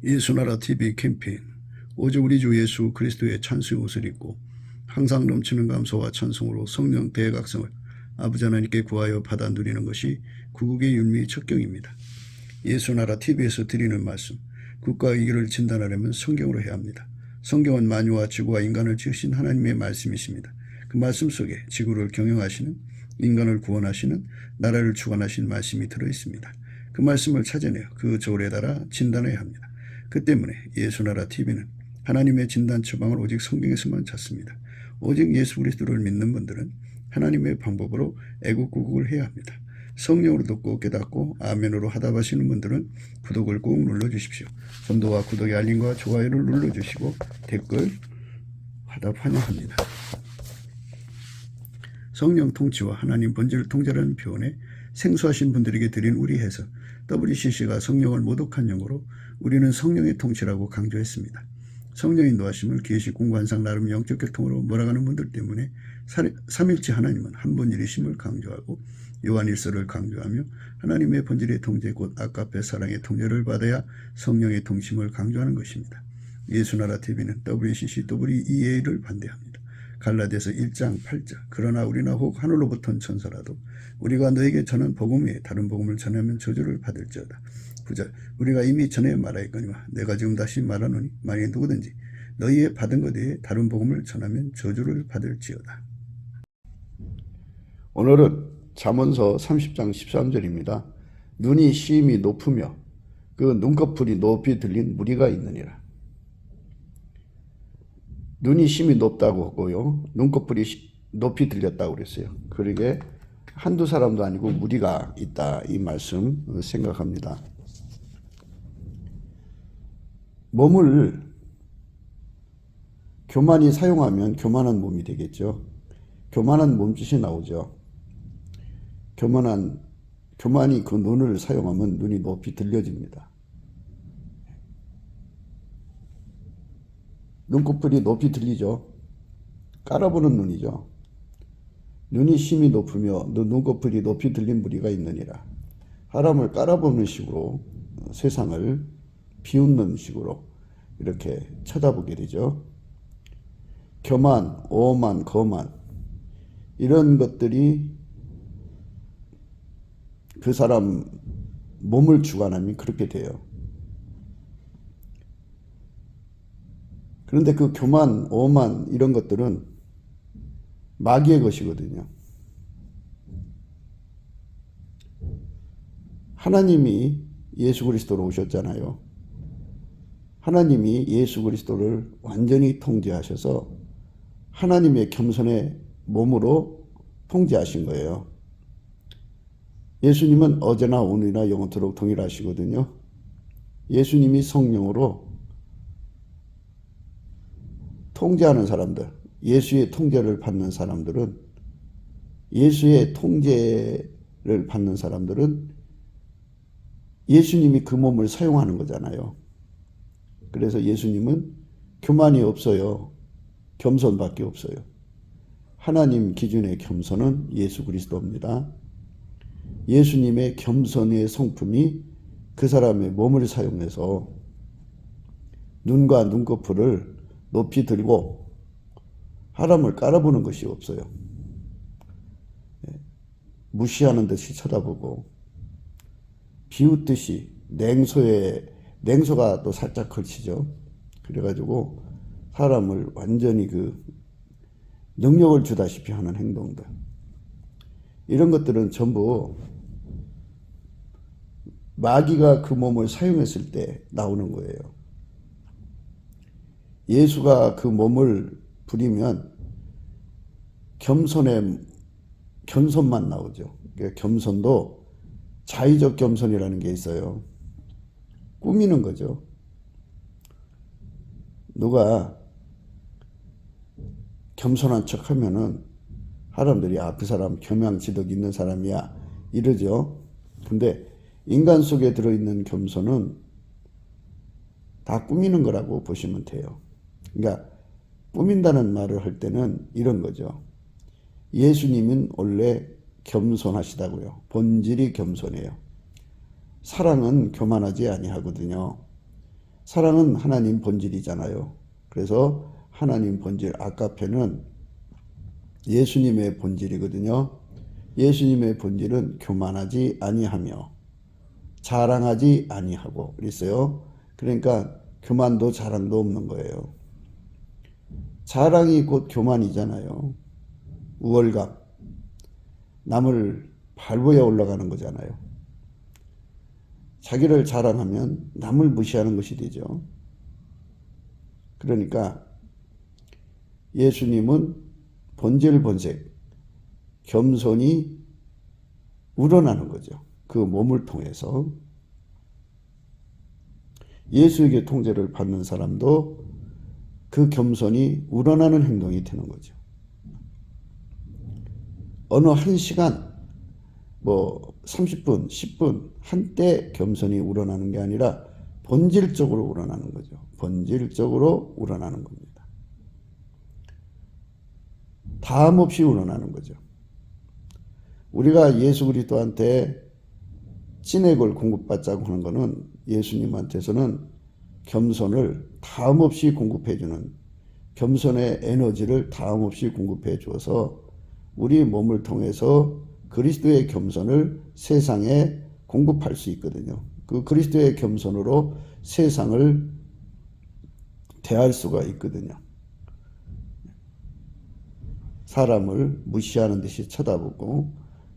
예수나라 TV 캠페인 오직 우리 주 예수 그리스도의 찬송의 옷을 입고 항상 넘치는 감사와 찬송으로 성령 대각성을 아버지 하나님께 구하여 받아 누리는 것이 구국의 율미 척경입니다. 예수나라 TV에서 드리는 말씀, 국가 위기를 진단하려면 성경으로 해야 합니다. 성경은 만유와 지구와 인간을 지으신 하나님의 말씀이십니다. 그 말씀 속에 지구를 경영하시는, 인간을 구원하시는, 나라를 주관하신 말씀이 들어있습니다. 그 말씀을 찾아내어 그 저울에 달아 진단해야 합니다. 그 때문에 예수나라 TV는 하나님의 진단 처방을 오직 성경에서만 찾습니다. 오직 예수 그리스도를 믿는 분들은 하나님의 방법으로 애국구국을 해야 합니다. 성령으로 듣고 깨닫고 아멘으로 하답하시는 분들은 구독을 꼭 눌러주십시오. 전도와 구독의 알림과 좋아요를 눌러주시고 댓글 화답 환영합니다. 성령 통치와 하나님 본질 통제라는 표현에 생소하신 분들에게 드린 우리 해석, WCC가 성령을 모독한 용어로 우리는 성령의 통치라고 강조했습니다. 성령의 인도하심을 계시 공관상 나름 영적 교통으로 몰아가는 분들 때문에 삼일체 하나님은 한 분일이심을 강조하고 요한일서를 강조하며 하나님의 본질의 통제 곧 아까페 사랑의 통제를 받아야 성령의 통심을 강조하는 것입니다. 예수나라 TV는 WCC WEA를 반대합니다. 갈라디아서 1장 8절 그러나 우리나 혹 하늘로부터 온 천사라도 우리가 너에게 전한 복음 외에 다른 복음을 전하면 저주를 받을지어다. 9절 우리가 이미 전에 말하였거니와 내가 지금 다시 말하노니 만일 누구든지 너희의 받은 것 외에 다른 복음을 전하면 저주를 받을지어다. 오늘은 잠언서 30장 13절입니다. 눈이 심히 높으며 그 눈꺼풀이 높이 들린 무리가 있느니라. 눈이 심히 높다고 하고요. 눈꺼풀이 높이 들렸다고 그랬어요. 그러게 한두 사람도 아니고 무리가 있다. 이 말씀 생각합니다. 몸을 교만이 사용하면 교만한 몸이 되겠죠. 교만한 몸짓이 나오죠. 교만이 그 눈을 사용하면 눈이 높이 들려집니다. 눈꺼풀이 높이 들리죠. 깔아보는 눈이죠. 눈이 심히 높으며 눈꺼풀이 높이 들린 무리가 있느니라. 사람을 깔아보는 식으로 세상을 비웃는 식으로 이렇게 쳐다보게 되죠. 교만, 오만, 거만 이런 것들이 그 사람 몸을 주관하면 그렇게 돼요. 그런데 그 교만, 오만 이런 것들은 마귀의 것이거든요. 하나님이 예수 그리스도로 오셨잖아요. 하나님이 예수 그리스도를 완전히 통제하셔서 하나님의 겸손의 몸으로 통제하신 거예요. 예수님은 어제나 오늘이나 영원토록 동일하시거든요. 예수님이 성령으로 통제하는 사람들, 예수의 통제를 받는 사람들은 예수의 통제를 받는 사람들은 예수님이 그 몸을 사용하는 거잖아요. 그래서 예수님은 교만이 없어요. 겸손밖에 없어요. 하나님 기준의 겸손은 예수 그리스도입니다. 예수님의 겸손의 성품이 그 사람의 몸을 사용해서 눈과 눈꺼풀을 높이 들고 사람을 깔아보는 것이 없어요. 무시하는 듯이 쳐다보고 비웃듯이 냉소가 또 살짝 걸치죠. 그래가지고 사람을 완전히 그 능력을 주다시피 하는 행동들 이런 것들은 전부 마귀가 그 몸을 사용했을 때 나오는 거예요. 예수가 그 몸을 부리면 겸손만 나오죠. 그러니까 겸손도 자의적 겸손이라는 게 있어요. 꾸미는 거죠. 누가 겸손한 척 하면은 사람들이 그 사람 교양지덕 있는 사람이야 이러죠. 근데 인간 속에 들어있는 겸손은 다 꾸미는 거라고 보시면 돼요. 그러니까 꾸민다는 말을 할 때는 이런 거죠. 예수님은 원래 겸손하시다고요. 본질이 겸손해요. 사랑은 교만하지 아니하거든요. 사랑은 하나님 본질이잖아요. 그래서 하나님 본질 아가페는 예수님의 본질이거든요. 예수님의 본질은 교만하지 아니하며 자랑하지 아니하고 그랬어요. 그러니까 교만도 자랑도 없는 거예요. 자랑이 곧 교만이잖아요. 우월감, 남을 밟아야 올라가는 거잖아요. 자기를 자랑하면 남을 무시하는 것이 되죠. 그러니까 예수님은 본질 본색, 겸손이 우러나는 거죠. 그 몸을 통해서. 예수에게 통제를 받는 사람도 그 겸손이 우러나는 행동이 되는 거죠. 어느 한 시간, 30분, 10분, 한때 겸손이 우러나는 게 아니라 본질적으로 우러나는 거죠. 본질적으로 우러나는 겁니다. 다음 없이 우러나는 거죠. 우리가 예수 그리스도한테 진액을 공급받자고 하는 것은 예수님한테서는 겸손을 다음 없이 공급해주는 겸손의 에너지를 다음 없이 공급해 주어서 우리 몸을 통해서 그리스도의 겸손을 세상에 공급할 수 있거든요. 그 그리스도의 겸손으로 세상을 대할 수가 있거든요. 사람을 무시하는 듯이 쳐다보고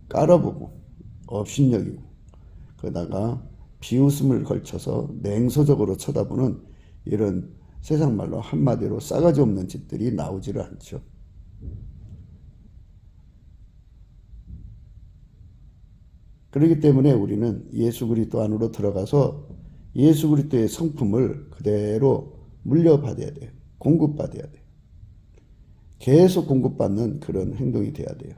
깔아보고 업신여기고 그러다가 비웃음을 걸쳐서 냉소적으로 쳐다보는 이런 세상 말로 한마디로 싸가지 없는 짓들이 나오지를 않죠. 그렇기 때문에 우리는 예수 그리스도 안으로 들어가서 예수 그리스도의 성품을 그대로 물려받아야 돼요. 공급받아야 돼요. 계속 공급받는 그런 행동이 돼야 돼요.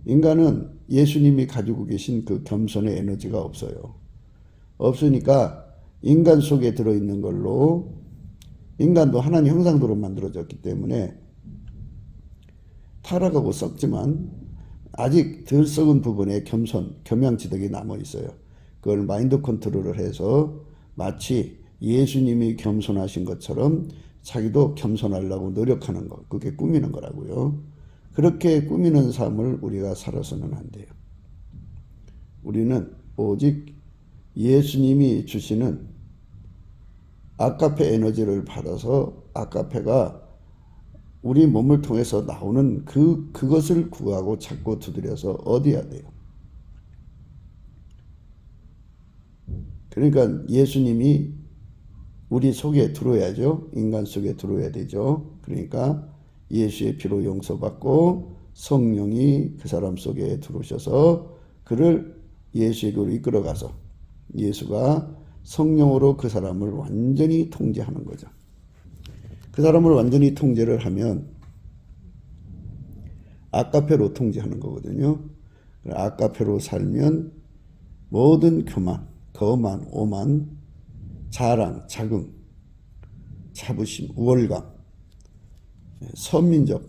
인간은 예수님이 가지고 계신 그 겸손의 에너지가 없어요. 없으니까 인간 속에 들어있는 걸로 인간도 하나님 형상대로 만들어졌기 때문에 타락하고 썩지만 아직 덜 썩은 부분에 겸양지덕이 남아있어요. 그걸 마인드 컨트롤을 해서 마치 예수님이 겸손하신 것처럼 자기도 겸손하려고 노력하는 것, 그게 꾸미는 거라고요. 그렇게 꾸미는 삶을 우리가 살아서는 안 돼요. 우리는 오직 예수님이 주시는 아가페 에너지를 받아서 아가페가 우리 몸을 통해서 나오는 그것을 구하고 찾고 두드려서 얻어야 돼요. 그러니까 예수님이 우리 속에 들어야죠. 인간 속에 들어야 되죠. 그러니까 예수의 피로 용서받고 성령이 그 사람 속에 들어오셔서 그를 예수에게로 이끌어가서 예수가 성령으로 그 사람을 완전히 통제하는 거죠. 그 사람을 완전히 통제를 하면 아가페로 통제하는 거거든요. 아가페로 살면 모든 교만, 거만, 오만, 자랑, 자긍, 자부심, 우월감, 선민적.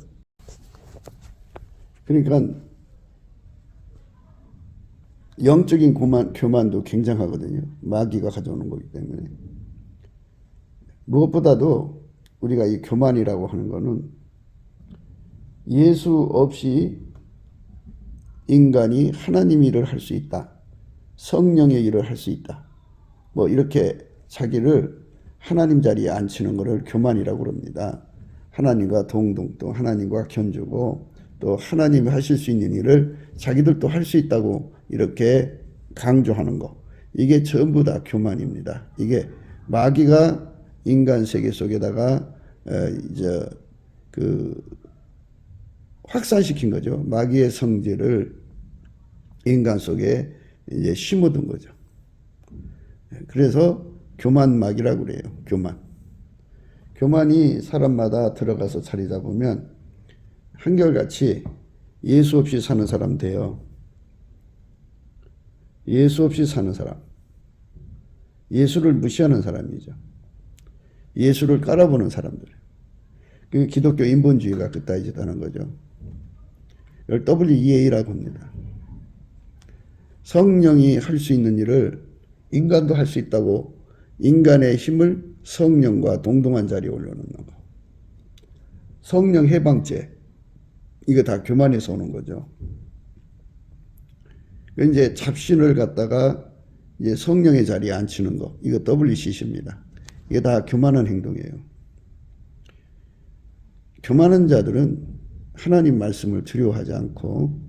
그러니까 영적인 교만도 굉장하거든요. 마귀가 가져오는 거기 때문에. 무엇보다도 우리가 이 교만이라고 하는 거는 예수 없이 인간이 하나님 일을 할 수 있다. 성령의 일을 할 수 있다. 이렇게 자기를 하나님 자리에 앉히는 것을 교만이라고 그럽니다. 하나님과 동등 또 하나님과 견주고 또 하나님이 하실 수 있는 일을 자기들도 할 수 있다고 이렇게 강조하는 거. 이게 전부 다 교만입니다. 이게 마귀가 인간 세계 속에다가 확산시킨 거죠. 마귀의 성질을 인간 속에 이제 심어둔 거죠. 그래서 교만 마귀라고 그래요. 교만이 사람마다 들어가서 자리 잡으면 한결같이 예수 없이 사는 사람 돼요. 예수 없이 사는 사람. 예수를 무시하는 사람이죠. 예수를 깔아보는 사람들. 그 기독교 인본주의가 그따위 짓하는 거죠. 이걸 WEA라고 합니다. 성령이 할 수 있는 일을 인간도 할 수 있다고 인간의 힘을 성령과 동등한 자리에 올려놓는 거. 성령 해방죄. 이거 다 교만에서 오는 거죠. 이제 잡신을 갖다가 이제 성령의 자리에 앉히는 거. 이거 WCC입니다. 이게 다 교만한 행동이에요. 교만한 자들은 하나님 말씀을 두려워하지 않고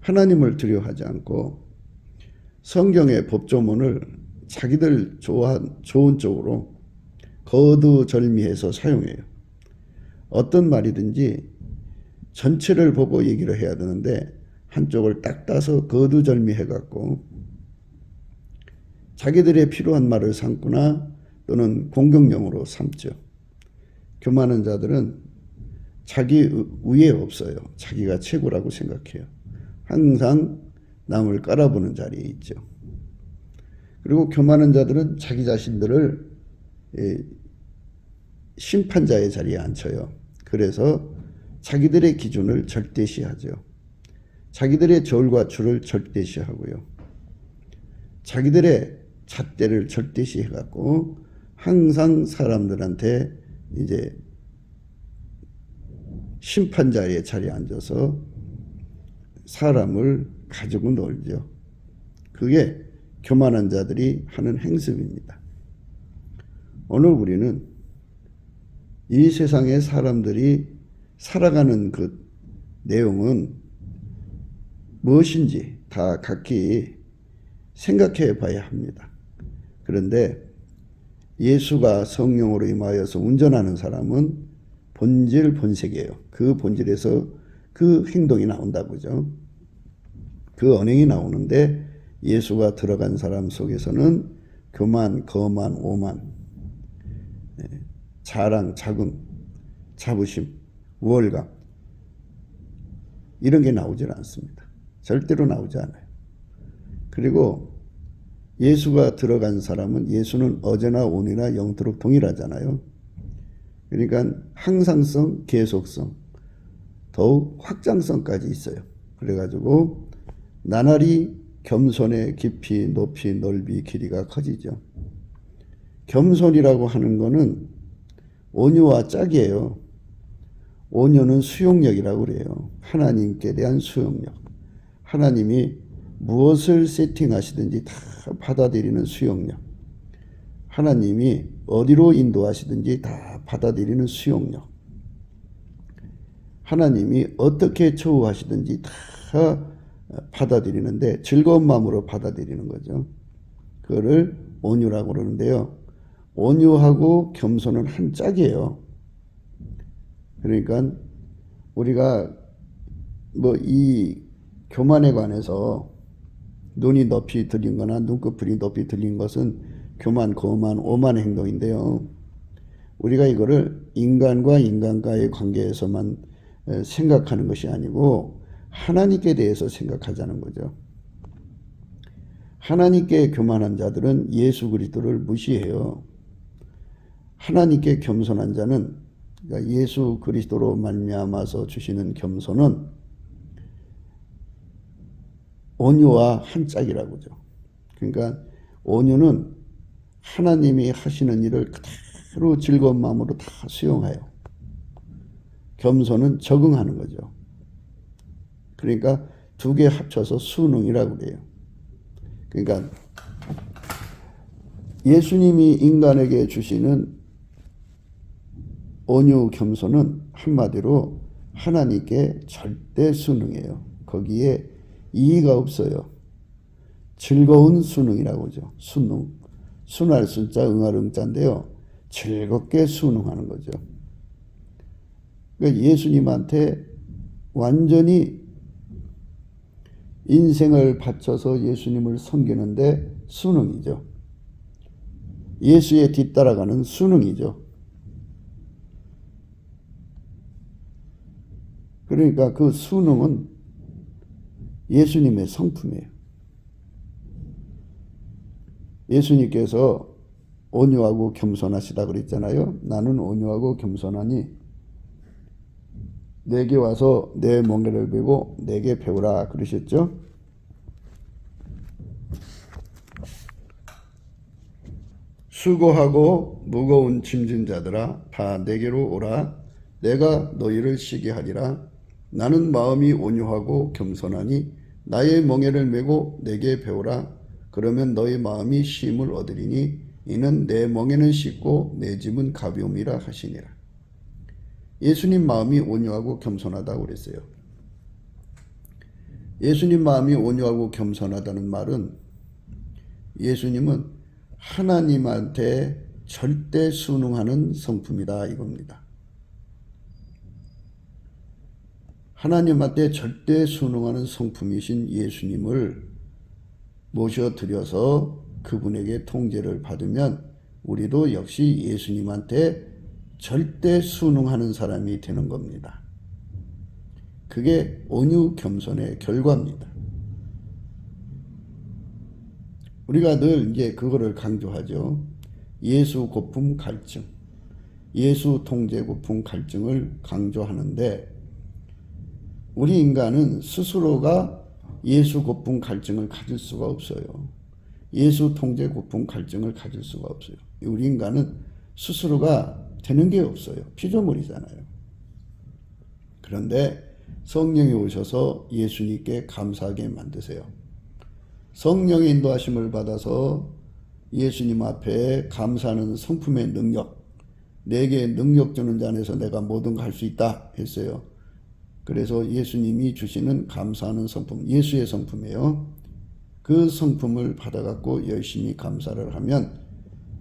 하나님을 두려워하지 않고 성경의 법조문을 자기들 좋은 쪽으로 거두절미해서 사용해요. 어떤 말이든지 전체를 보고 얘기를 해야 되는데 한쪽을 딱 따서 거두절미해갖고 자기들의 필요한 말을 삼거나 또는 공격용으로 삼죠. 교만한 자들은 자기 위에 없어요. 자기가 최고라고 생각해요. 항상 남을 깔아보는 자리에 있죠. 그리고 교만한 자들은 자기 자신들을 심판자의 자리에 앉혀요. 그래서 자기들의 기준을 절대시하죠. 자기들의 저울과 줄을 절대시하고요. 자기들의 잣대를 절대시해갖고 항상 사람들한테 이제 심판자의 자리에 앉아서 사람을 가지고 놀죠. 그게 교만한 자들이 하는 행습입니다. 오늘 우리는 이 세상의 사람들이 살아가는 그 내용은 무엇인지 다 각기 생각해 봐야 합니다. 그런데 예수가 성령으로 임하여서 운전하는 사람은 본질 본색이에요. 그 본질에서 그 행동이 나온다고죠. 그 언행이 나오는데 예수가 들어간 사람 속에서는 교만, 거만, 오만, 자랑, 자긍, 자부심, 우월감 이런 게 나오질 않습니다. 절대로 나오지 않아요. 그리고 예수가 들어간 사람은 예수는 어제나 오늘이나 영토록 동일하잖아요. 그러니까 항상성, 계속성, 더욱 확장성까지 있어요. 그래가지고 나날이 겸손의 깊이, 높이, 넓이, 길이가 커지죠. 겸손이라고 하는 거는 온유와 짝이에요. 온유는 수용력이라고 그래요. 하나님께 대한 수용력. 하나님이 무엇을 세팅하시든지 다 받아들이는 수용력. 하나님이 어디로 인도하시든지 다 받아들이는 수용력. 하나님이 어떻게 처우하시든지 다 받아들이는데 즐거운 마음으로 받아들이는 거죠. 그거를 온유라고 그러는데요. 온유하고 겸손은 한 짝이에요. 그러니까 우리가 뭐 이 교만에 관해서 눈이 높이 들린 거나 눈꺼풀이 높이 들린 것은 교만, 거만, 오만의 행동인데요. 우리가 이거를 인간과 인간과의 관계에서만 생각하는 것이 아니고 하나님께 대해서 생각하자는 거죠. 하나님께 교만한 자들은 예수 그리스도를 무시해요. 하나님께 겸손한 자는, 그러니까 예수 그리스도로 말미암아서 주시는 겸손은 온유와 한 짝이라고죠. 그러니까 온유는 하나님이 하시는 일을 그대로 즐거운 마음으로 다 수용해요. 겸손은 적응하는 거죠. 그러니까 두 개 합쳐서 수능이라고 그래요. 그러니까 예수님이 인간에게 주시는 온유 겸손은 한마디로 하나님께 절대 수능이에요. 거기에 이의가 없어요. 즐거운 수능이라고 하죠. 수능. 순할 순자, 응할 응자인데요. 즐겁게 수능하는 거죠. 그러니까 예수님한테 완전히 인생을 바쳐서 예수님을 섬기는데 수능이죠. 예수에 뒤따라가는 수능이죠. 그러니까 그 수능은 예수님의 성품이에요. 예수님께서 온유하고 겸손하시다 그랬잖아요. 나는 온유하고 겸손하니 내게 와서 내 멍에를 베고 내게 배우라 그러셨죠. 수고하고 무거운 짐진 자들아 다 내게로 오라. 내가 너희를 쉬게 하리라. 나는 마음이 온유하고 겸손하니 나의 멍에를 메고 내게 배우라. 그러면 너희 마음이 쉼을 얻으리니 이는 내 멍에는 쉽고 내 짐은 가벼움이라 하시니라. 예수님 마음이 온유하고 겸손하다고 그랬어요. 예수님 마음이 온유하고 겸손하다는 말은 예수님은 하나님한테 절대 순응하는 성품이다 이겁니다. 하나님한테 절대 순응하는 성품이신 예수님을 모셔드려서 그분에게 통제를 받으면 우리도 역시 예수님한테 절대 순응하는 사람이 되는 겁니다. 그게 온유 겸손의 결과입니다. 우리가 늘 이제 그거를 강조하죠. 예수 고품 갈증, 예수 통제 고품 갈증을 강조하는데 우리 인간은 스스로가 예수 고품 갈증을 가질 수가 없어요. 예수 통제 고품 갈증을 가질 수가 없어요. 우리 인간은 스스로가 되는 게 없어요. 피조물이잖아요. 그런데 성령이 오셔서 예수님께 감사하게 만드세요. 성령의 인도하심을 받아서 예수님 앞에 감사하는 성품의 능력, 내게 능력 주는 자 안에서 내가 뭐든 할 수 있다 했어요. 그래서 예수님이 주시는 감사하는 성품, 예수의 성품이에요. 그 성품을 받아갖고 열심히 감사를 하면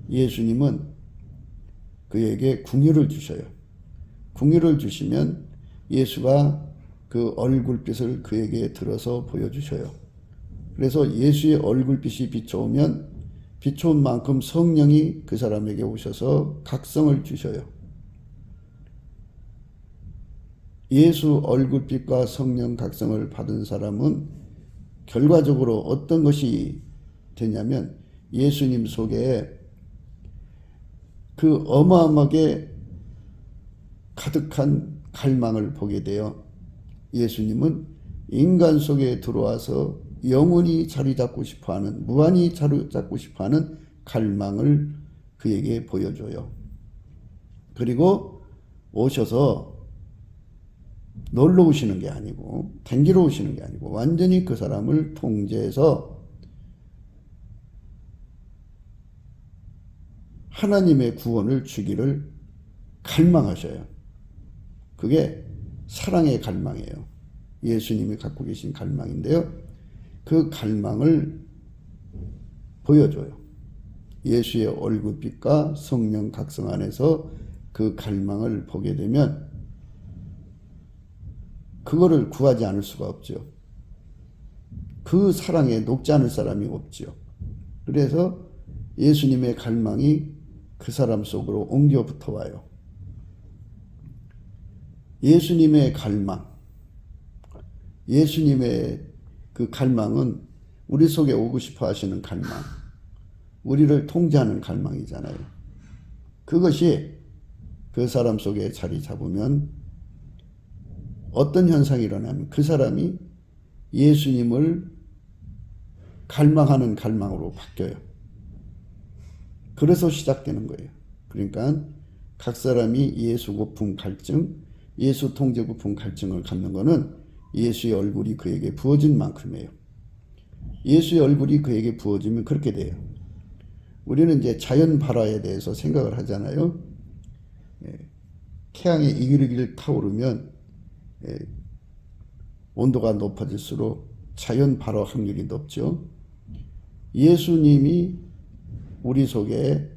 예수님은 그에게 궁유를 주셔요. 궁유를 주시면 예수가 그 얼굴빛을 그에게 들어서 보여주셔요. 그래서 예수의 얼굴빛이 비춰오면 비춰온 만큼 성령이 그 사람에게 오셔서 각성을 주셔요. 예수 얼굴빛과 성령 각성을 받은 사람은 결과적으로 어떤 것이 되냐면 예수님 속에 그 어마어마하게 가득한 갈망을 보게 돼요. 예수님은 인간 속에 들어와서 영원히 자리 잡고 싶어하는, 무한히 자리 잡고 싶어하는 갈망을 그에게 보여줘요. 그리고 오셔서 놀러 오시는 게 아니고 댕기러 오시는 게 아니고 완전히 그 사람을 통제해서 하나님의 구원을 주기를 갈망하셔요. 그게 사랑의 갈망이에요. 예수님이 갖고 계신 갈망인데요. 그 갈망을 보여줘요. 예수의 얼굴빛과 성령 각성 안에서 그 갈망을 보게 되면 그거를 구하지 않을 수가 없죠. 그 사랑에 녹지 않을 사람이 없죠. 그래서 예수님의 갈망이 그 사람 속으로 옮겨 붙어 와요. 예수님의 갈망, 예수님의 그 갈망은 우리 속에 오고 싶어 하시는 갈망, 우리를 통제하는 갈망이잖아요. 그것이 그 사람 속에 자리 잡으면 어떤 현상이 일어나면 그 사람이 예수님을 갈망하는 갈망으로 바뀌어요. 그래서 시작되는 거예요. 그러니까 각 사람이 예수 고품 갈증, 예수 통제 고품 갈증을 갖는 거는 예수의 얼굴이 그에게 부어진 만큼이에요. 예수의 얼굴이 그에게 부어지면 그렇게 돼요. 우리는 이제 자연 발화에 대해서 생각을 하잖아요. 태양의 이글이글 타오르면 온도가 높아질수록 자연 발화 확률이 높죠. 예수님이 우리 속에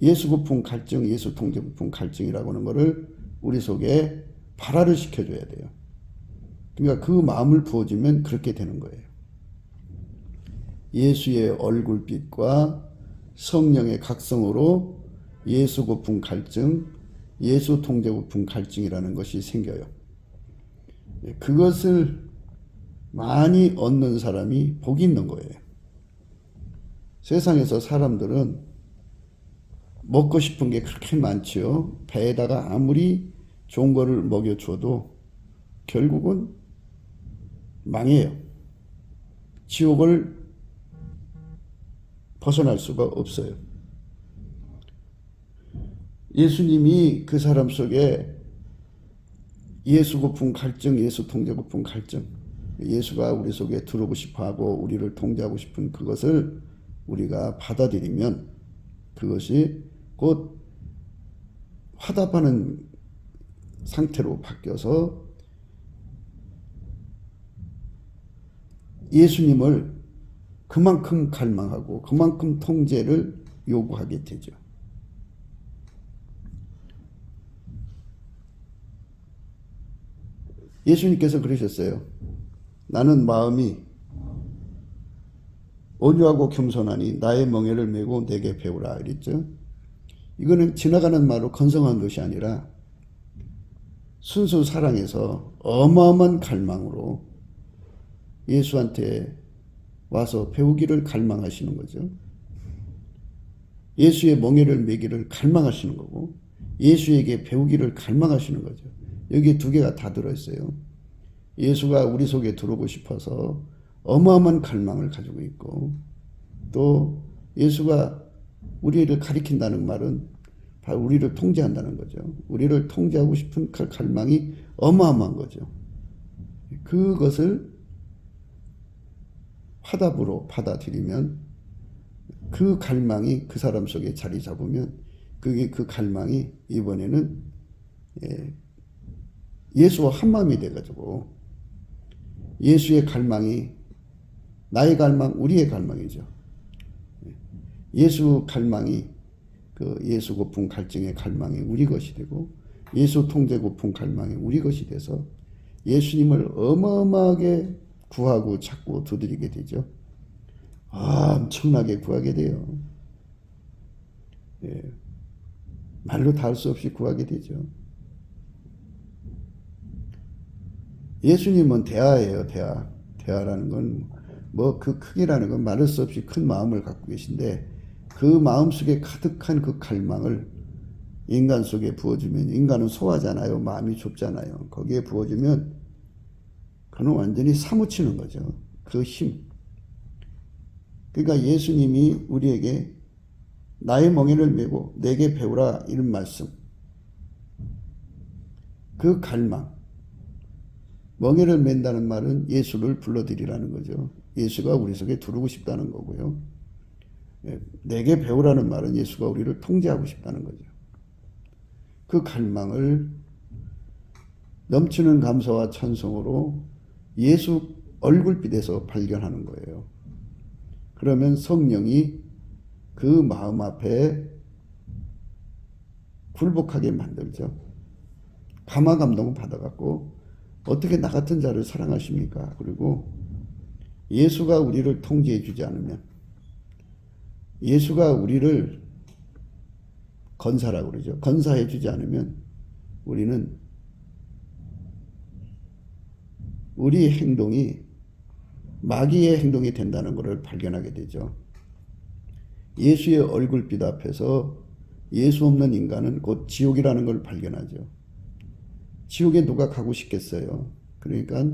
예수 고품 갈증, 예수 통제 고품 갈증이라고 하는 것을 우리 속에 발화를 시켜줘야 돼요. 그러니까 그 마음을 부어주면 그렇게 되는 거예요. 예수의 얼굴빛과 성령의 각성으로 예수 고품 갈증, 예수 통제 고품 갈증이라는 것이 생겨요. 그것을 많이 얻는 사람이 복이 있는 거예요. 세상에서 사람들은 먹고 싶은 게 그렇게 많지요. 배에다가 아무리 좋은 거를 먹여줘도 결국은 망해요. 지옥을 벗어날 수가 없어요. 예수님이 그 사람 속에 예수 고픈 갈증, 예수 통제 고픈 갈증, 예수가 우리 속에 들어오고 싶어하고 우리를 통제하고 싶은 그것을 우리가 받아들이면 그것이 곧 화답하는 상태로 바뀌어서 예수님을 그만큼 갈망하고 그만큼 통제를 요구하게 되죠. 예수님께서 그러셨어요. 나는 마음이 온유하고 겸손하니 나의 멍에를 메고 내게 배우라 그랬죠. 이거는 지나가는 말로 건성한 것이 아니라 순수 사랑에서 어마어마한 갈망으로 예수한테 와서 배우기를 갈망하시는 거죠. 예수의 멍에를 메기를 갈망하시는 거고 예수에게 배우기를 갈망하시는 거죠. 여기 두 개가 다 들어있어요. 예수가 우리 속에 들어오고 싶어서 어마어마한 갈망을 가지고 있고 또 예수가 우리를 가리킨다는 말은 바로 우리를 통제한다는 거죠. 우리를 통제하고 싶은 그 갈망이 어마어마한 거죠. 그것을 화답으로 받아들이면 그 갈망이 그 사람 속에 자리 잡으면 그게 그 갈망이 이번에는 예수와 한마음이 돼가지고 예수의 갈망이 나의 갈망, 우리의 갈망이죠. 예수 갈망이 그 예수 고픈 갈증의 갈망이 우리 것이 되고 예수 통제 고픈 갈망이 우리 것이 돼서 예수님을 어마어마하게 구하고 찾고 두드리게 되죠. 엄청나게 구하게 돼요. 말로 다 할 수 없이 구하게 되죠. 예수님은 대하예요, 대하. 대하라는 건 뭐 그 크기라는 건 말할 수 없이 큰 마음을 갖고 계신데 그 마음 속에 가득한 그 갈망을 인간 속에 부어주면 인간은 소하잖아요. 마음이 좁잖아요. 거기에 부어주면 그는 완전히 사무치는 거죠. 그 힘. 그러니까 예수님이 우리에게 나의 멍에를 메고 내게 배우라 이런 말씀. 그 갈망. 멍에를 맨다는 말은 예수를 불러들이라는 거죠. 예수가 우리 속에 들어오고 싶다는 거고요. 내게 배우라는 말은 예수가 우리를 통제하고 싶다는 거죠. 그 갈망을 넘치는 감사와 찬송으로 예수 얼굴빛에서 발견하는 거예요. 그러면 성령이 그 마음 앞에 굴복하게 만들죠. 감화 감동을 받아갖고 어떻게 나 같은 자를 사랑하십니까? 그리고 예수가 우리를 통제해 주지 않으면 예수가 우리를 건사라고 그러죠. 건사해 주지 않으면 우리는 우리 행동이 마귀의 행동이 된다는 것을 발견하게 되죠. 예수의 얼굴빛 앞에서 예수 없는 인간은 곧 지옥이라는 걸 발견하죠. 지옥에 누가 가고 싶겠어요? 그러니까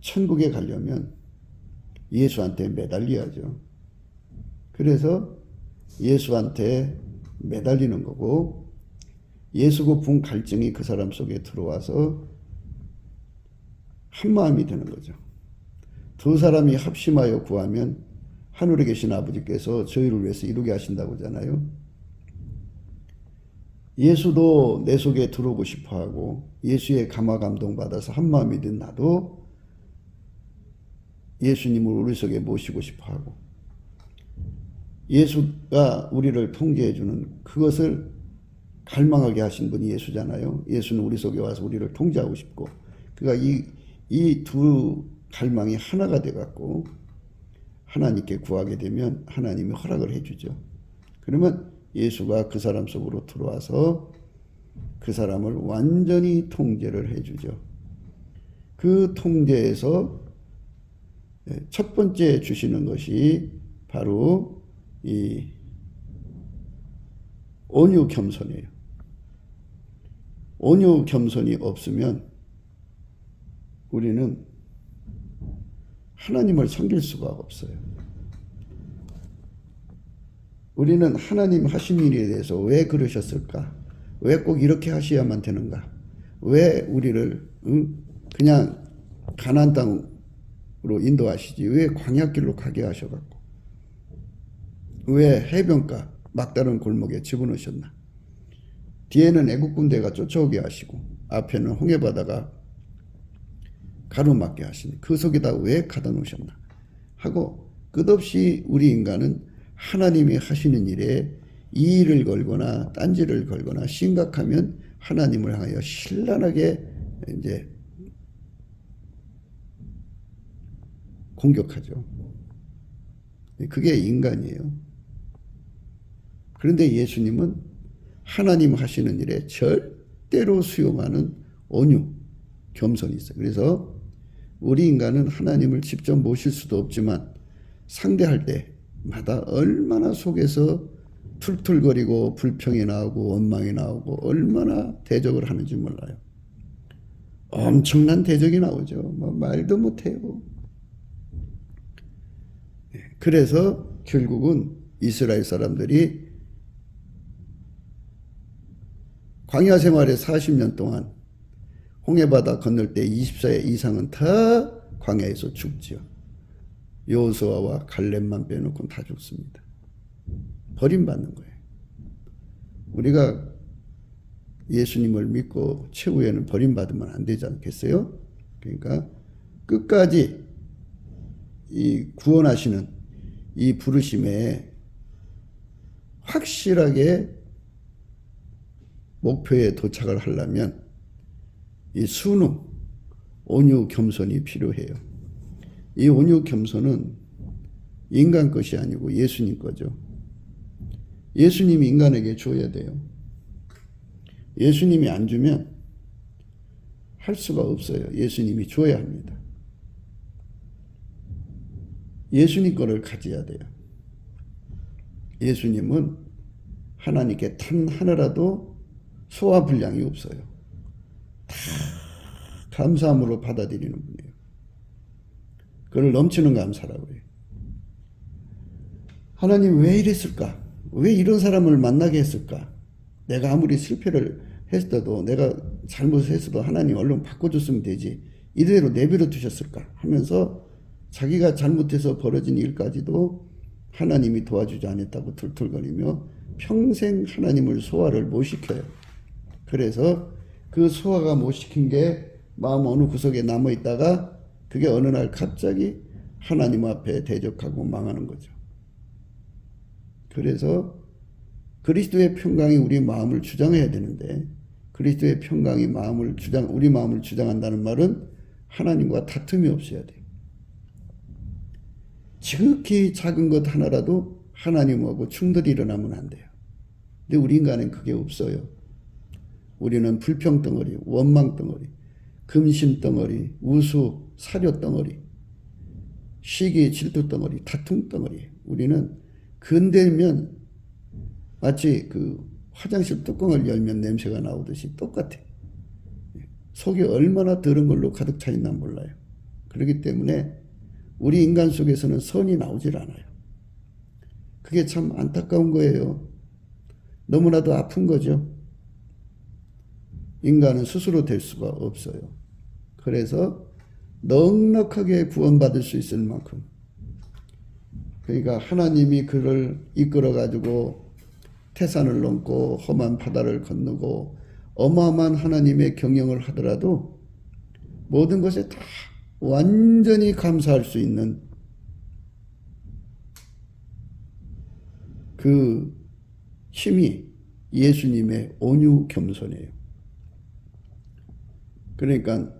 천국에 가려면 예수한테 매달려야죠. 그래서 예수한테 매달리는 거고 예수 고픈 갈증이 그 사람 속에 들어와서 한 마음이 되는 거죠. 두 사람이 합심하여 구하면 하늘에 계신 아버지께서 저희를 위해서 이루게 하신다고 하잖아요. 예수도 내 속에 들어오고 싶어하고 예수의 감화 감동 받아서 한 마음이 된 나도 예수님을 우리 속에 모시고 싶어하고 예수가 우리를 통제해주는 그것을 갈망하게 하신 분이 예수잖아요. 예수는 우리 속에 와서 우리를 통제하고 싶고 그러니까 이 두 갈망이 하나가 돼갖고 하나님께 구하게 되면 하나님이 허락을 해주죠. 그러면 예수가 그 사람 속으로 들어와서 그 사람을 완전히 통제를 해주죠. 그 통제에서 첫 번째 주시는 것이 바로 이 온유 겸손이에요. 온유 겸손이 없으면 우리는 하나님을 섬길 수가 없어요. 우리는 하나님 하신 일에 대해서 왜 그러셨을까? 왜 꼭 이렇게 하셔야만 되는가? 왜 우리를 그냥 가나안 땅으로 인도하시지? 왜 광야길로 가게 하셔갖고? 왜 해변가 막다른 골목에 집어넣으셨나? 뒤에는 애국 군대가 쫓아오게 하시고 앞에는 홍해바다가 가로막게 하시니 그 속에다 왜 가다 놓으셨나? 하고 끝없이 우리 인간은 하나님이 하시는 일에 이의를 걸거나 딴지를 걸거나 심각하면 하나님을 향하여 신랄하게 이제 공격하죠. 그게 인간이에요. 그런데 예수님은 하나님 하시는 일에 절대로 수용하는 온유, 겸손이 있어요. 그래서 우리 인간은 하나님을 직접 모실 수도 없지만 상대할 때마다 얼마나 속에서 툴툴거리고 불평이 나오고 원망이 나오고 얼마나 대적을 하는지 몰라요. 엄청난 대적이 나오죠. 뭐 말도 못해요. 그래서 결국은 이스라엘 사람들이 광야 생활에 40년 동안 홍해바다 건널 때 24회 이상은 다 광야에서 죽지요. 여호수아와 갈렙만 빼놓고는 다 죽습니다. 버림받는 거예요. 우리가 예수님을 믿고 최후에는 버림받으면 안 되지 않겠어요? 그러니까 끝까지 이 구원하시는 이 부르심에 확실하게 목표에 도착을 하려면 이 순후, 온유, 겸손이 필요해요. 이 온유, 겸손은 인간 것이 아니고 예수님 거죠. 예수님이 인간에게 줘야 돼요. 예수님이 안 주면 할 수가 없어요. 예수님이 줘야 합니다. 예수님 거를 가져야 돼요. 예수님은 하나님께 단 하나라도 소화 분량이 없어요. 다 감사함으로 받아들이는 분이에요. 그걸 넘치는 감사라고 해요. 하나님 왜 이랬을까? 왜 이런 사람을 만나게 했을까? 내가 아무리 실패를 했어도 내가 잘못했어도 하나님 얼른 바꿔줬으면 되지. 이대로 내버려 두셨을까? 하면서 자기가 잘못해서 벌어진 일까지도 하나님이 도와주지 않았다고 툴툴거리며 평생 하나님을 소화를 못 시켜요. 그래서 그 소화가 못 시킨 게 마음 어느 구석에 남아있다가 그게 어느 날 갑자기 하나님 앞에 대적하고 망하는 거죠. 그래서 그리스도의 평강이 우리 마음을 주장해야 되는데 그리스도의 평강이 우리 마음을 주장한다는 말은 하나님과 다툼이 없어야 돼요. 지극히 작은 것 하나라도 하나님하고 충돌이 일어나면 안 돼요. 근데 우리 인간은 그게 없어요. 우리는 불평덩어리, 원망덩어리, 금심덩어리, 우수, 사료덩어리, 시기, 질투덩어리, 다툼덩어리. 우리는 근대면 마치 그 화장실 뚜껑을 열면 냄새가 나오듯이 똑같아. 속이 얼마나 더러운 걸로 가득 차 있나 몰라요. 그렇기 때문에 우리 인간 속에서는 선이 나오질 않아요. 그게 참 안타까운 거예요. 너무나도 아픈 거죠. 인간은 스스로 될 수가 없어요. 그래서 넉넉하게 구원받을 수 있을 만큼 그러니까 하나님이 그를 이끌어 가지고 태산을 넘고 험한 바다를 건너고 어마어마한 하나님의 경영을 하더라도 모든 것에 다 완전히 감사할 수 있는 그 힘이 예수님의 온유 겸손이에요. 그러니까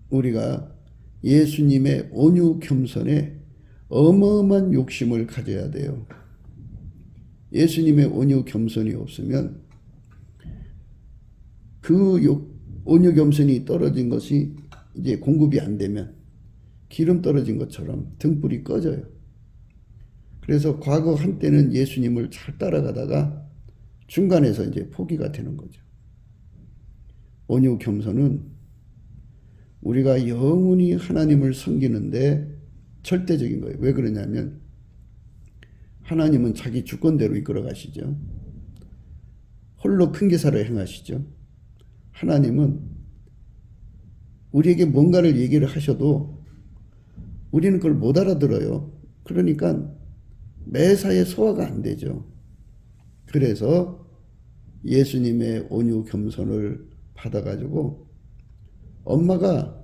우리가 예수님의 온유 겸손에 어마어마한 욕심을 가져야 돼요. 예수님의 온유 겸손이 없으면 그 온유 겸손이 떨어진 것이 이제 공급이 안 되면 기름 떨어진 것처럼 등불이 꺼져요. 그래서 과거 한때는 예수님을 잘 따라가다가 중간에서 이제 포기가 되는 거죠. 온유 겸손은 우리가 영원히 하나님을 섬기는데 절대적인 거예요. 왜 그러냐면 하나님은 자기 주권대로 이끌어 가시죠. 홀로 큰 기사를 행하시죠. 하나님은 우리에게 뭔가를 얘기를 하셔도 우리는 그걸 못 알아들어요. 그러니까 매사에 소화가 안 되죠. 그래서 예수님의 온유 겸손을 받아가지고 엄마가